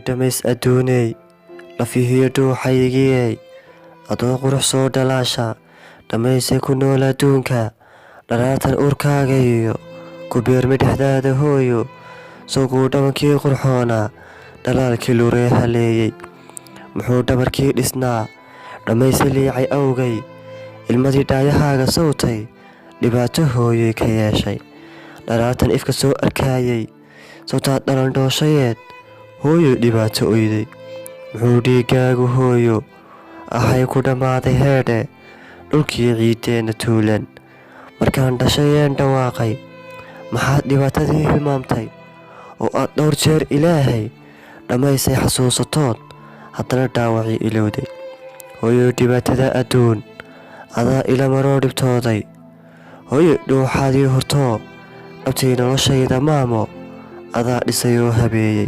dhamays adduuney lafihiyo dhuuxaygiyey adoo qurux soo dhalaasha dhamaysay ku nool adduunka dharaartan urkaaga iyo ku beermi dhexdaada hooyo sawguu dhabankii qurxoona dhalaalkii luree haleeyey muxuu dhabarkii dhisnaa dhammaysi liicay awgay ilmadii dhaayahaaga sawtay dhibaato hooyoy ka yeeshay dharaartan ifka soo arkaayey sawtaad dhalandhooshayeed hooyoy dhibaato oyday muxuu dhiiggaagu hooyo ahay ku dhammaaday heedhe dhulkii ciiddeenna tuulan markaan dhashayeen dhawaaqay maxaad dhibaatadii hilmaamtay oo aad dhowr jeer ilaahay dhammaysay xasuusatood haddana dhaawacii ilowday hooyoy dhibaatada adduun adaa ila maroo dhibtooday hooyoy dhuuxaadii hortoo dhabtii noloshayda maamo adaa dhisayoo habeeyey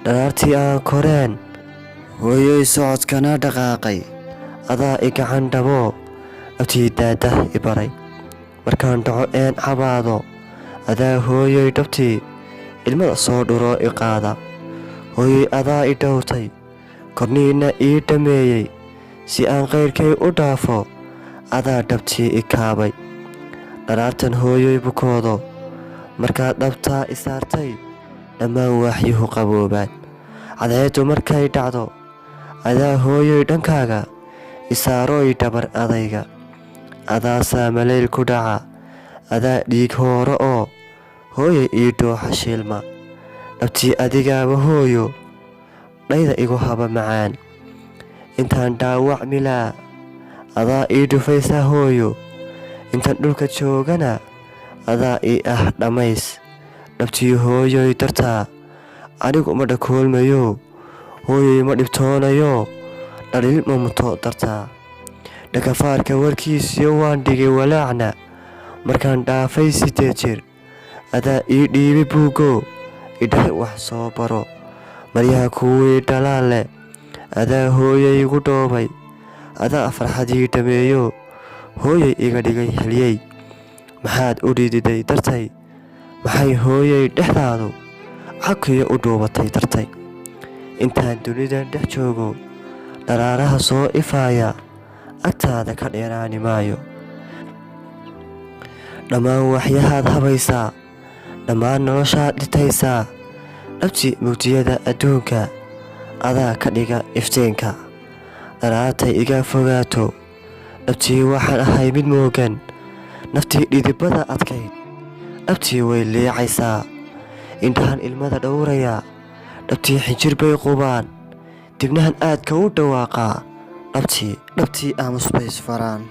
dharaartii aan koreen hooyoy socodkana dhaqaaqay adaa i gacan dhaboo dhabtii daadah i baray markaan dhaco een cabaado adaa hooyoy dhabtii ilmada soo dhuroo i qaada hooyoy adaa i dhowrtay korniinna ii dhammeeyey si aan qayrkay u dhaafo adaa dhabtii i kaabay dharaartan hooyoy bukoodo markaad dhabtaa i saartay dhammaan waaxyuhu qaboobaan cadceeddu markay dhacdo adaa hooyoy dhankaaga isaarooy dhabar adayga adaa saamalayl ku dhaca adaa dhiig hooro oo hooyoy ii dhooxa shiilma dhabtii adigaaba hooyo dhayda igu haba macaan intaan dhaawac milaa adaa ii dhufaysa hooyo intaan dhulka joogana adaa ii ah dhammays dhabtii hooyoy dartaa anigu ma dhakoolmayo hooyoy ma dhibtoonayo dhaliil ma muto dartaa dhakafaarka warkiisiyo waan dhigay walaacna markaan dhaafay 8 jir adaa ii dhiibi buugo idhahay wax soo baro maryaha kuwii dhalaale adaa hooyoy igu dhoobay adaa farxadii dhameeyo hooyoy iga dhigay heliyey maxaad u dhididay dartay maxay hooyoy dhexdaadu cagkiyo u dhuubatay dartay intaan dunidan dhex joogo dharaaraha soo ifaaya agtaada ka dheeraani maayo dhammaan waxyahaad habaysaa dhammaan noloshaad dhitaysaa dhabtii mugdiyada adduunka adaa ka dhiga iftiinka dharaartay iga fogaato dhabtii waxaan ahay mid moogan naftii dhidibada adkayd dhabtii way liicaysaa indhahan ilmada dhowrayaa dhabtii xinjir bay qubaan dibnahan aadka u dhawaaqaa dhabtii aamus bay isfaraan